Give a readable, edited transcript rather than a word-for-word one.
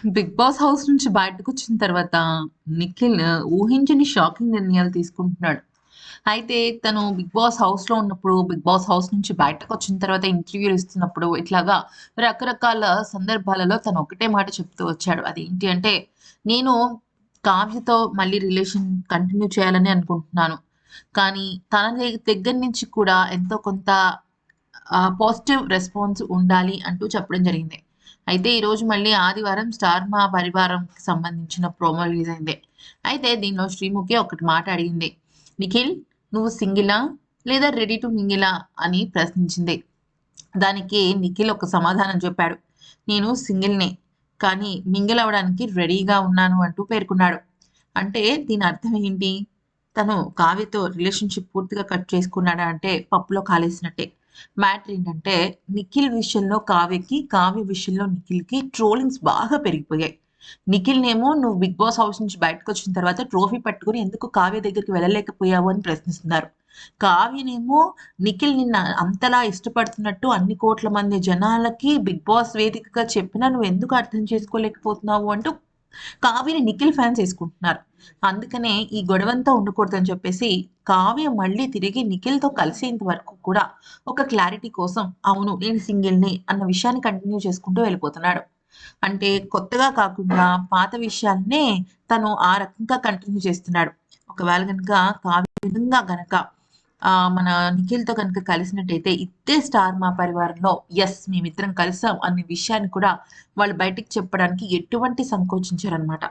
Big boss house నుంచి బయటకొచ్చిన తర్వాత నిఖిల్ ఊహించని షాకింగ్ నిర్ణయాలు తీసుకుంటున్నాడు. అయితే తను బిగ్ బాస్ హౌస్‌లో ఉన్నప్పుడు, బిగ్ బాస్ హౌస్ నుంచి బయటకొచ్చిన తర్వాత ఇంటర్వ్యూలు ఇస్తున్నప్పుడు ఇట్లాగా రకరకాల సందర్భాలలో తను ఒకటే మాట చెప్తూ వచ్చాడు. అదేంటి అంటే, "నేను కావ్యతో మళ్ళీ రిలేషన్ కంటిన్యూ చేయాలని అనుకుంటున్నాను. కానీ తన దగ్గర నుంచి కూడా ఎంతో కొంత పాజిటివ్ రెస్పాన్స్ ఉండాలి" అంటూ చెప్పడం జరిగింది. అయితే ఈరోజు మళ్ళీ ఆదివారం 'స్టార్ మా పరివారం'కి సంబంధించిన ప్రోమో రిలీజ్ అయింది. అయితే దీనిలో శ్రీముఖి ఒకటి మాట అడిగింది. "నిఖిల్, నువ్వు సింగిలా? లేదా రెడీ టు మింగిలా?" అని ప్రశ్నించింది. దానికి నిఖిల్ ఒక సమాధానం చెప్పాడు. "నేను సింగిల్‌నే. కానీ మింగిల్ అవ్వడానికి రెడీగా ఉన్నాను" అంటూ పేర్కొన్నాడు. అంటే దీని అర్థం ఏంటి? తను కావ్యతో రిలేషన్‌షిప్ పూర్తిగా కట్ చేసుకున్నాడా అంటే పప్పులో కాలేసినట్టే. మ్యాటర్ ఏంటంటే నిఖిల్ విషయంలో కావ్యకి, కావ్య విషయంలో నిఖిల్‌కి ట్రోలింగ్స్ బాగా పెరిగిపోయాయి. నిఖిల్‌నేమో "నువ్వు బిగ్ బాస్ హౌస్ నుంచి బయటకొచ్చిన తర్వాత ట్రోఫీ పట్టుకొని ఎందుకు కావ్య దగ్గరికి వెళ్ళలేకపోయావు" అని ప్రశ్నిస్తున్నారు. కావ్యనేమో నిఖిల్ నిన్ను అంతలా ఇష్టపడుతున్నట్టు అన్ని కోట్ల మంది జనాలకి బిగ్ బాస్ వేదికగా చెప్పినా నువ్వెందుకు అర్థం చేసుకోలేకపోతున్నావు అంటూ కావ్యని నిఖిల్ ఫ్యాన్స్ ఏసుకుంటున్నారు. అందుకనే ఈ గొడవంతా ఉండకూడదని చెప్పేసి కావ్య మళ్ళీ తిరిగి నిఖిల్‌తో కలిసేంత వరకు కూడా ఒక క్లారిటీ కోసం అవును నేను సింగిల్‌నే అన్న విషయాన్ని కంటిన్యూ చేసుకుంటూ వెళ్ళిపోతున్నాడు. అంటే కొత్తగా కాకుండా పాత విషయాలనే తను ఆ రకంగా కంటిన్యూ చేస్తున్నాడు. ఒకవేళ గనుక కావ్య నిజంగా గనక మన నిఖిల్‌తో గనుక కలిసినట్టయితే ఇదే 'స్టార్ మా పరివారంలో' యెస్ మేమిద్దరం కలిసాం అనే విషయాన్ని కూడా వాళ్ళు బయటికి చెప్పడానికి ఎటువంటి సంకోచించరనమాట.